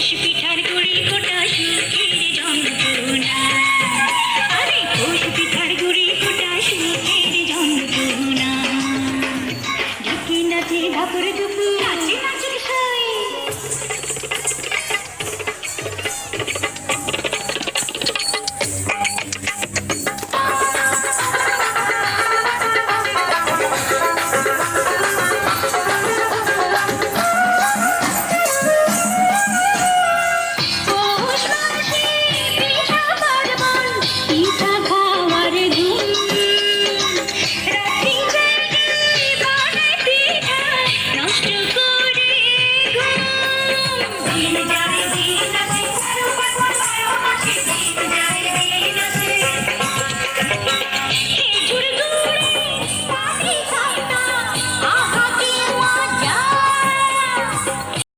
পিঠার গুড়ি কোটা সুখের যন্ত্রণা, আরে ঘোষ পিঠার গুড়ি কোটা সুখের যন্ত্রণা। ঢুকি নাচে ধাপুর দুপুর নাচে নাচে সই